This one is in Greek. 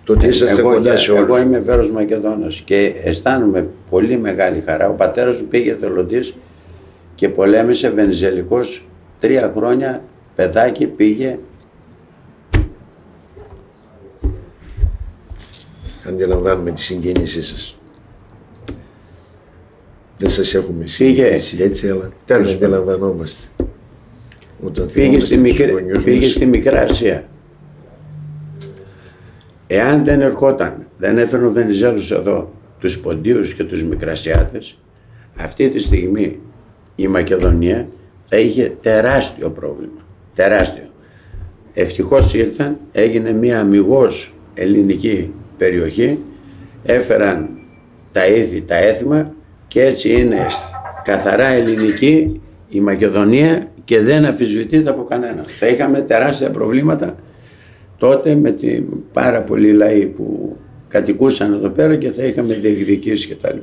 Το ότι είσαστε κοντά σε όλους. Εγώ είμαι Βέρος Μακεδόνας και αισθάνομαι πολύ μεγάλη χαρά. Ο πατέρας μου πήγε εθελοντής και πολέμησε Βενιζελικός 3 χρόνια, παιδάκι πήγε. Αντιλαμβάνουμε τη συγκίνησή σας. Δεν σας έχουμε συνηθίσει έτσι, αλλά δεν αντιλαμβανόμαστε. Πήγε στη Μικρά Ασία. Εάν δεν ερχόταν, δεν έφερνε ο Βενιζέλος εδώ τους Ποντίους και τους Μικρασιάτες, αυτή τη στιγμή η Μακεδονία θα είχε τεράστιο πρόβλημα. Τεράστιο. Ευτυχώς ήρθαν, έγινε μια αμιγώς ελληνική περιοχή, έφεραν τα ήθη, τα έθιμα και έτσι είναι καθαρά ελληνική η Μακεδονία και δεν αμφισβητείται από κανένα. Θα είχαμε τεράστια προβλήματα τότε με πάρα πολλοί λαοί που κατοικούσαν εδώ πέρα και θα είχαμε διεκδικήσει κτλ.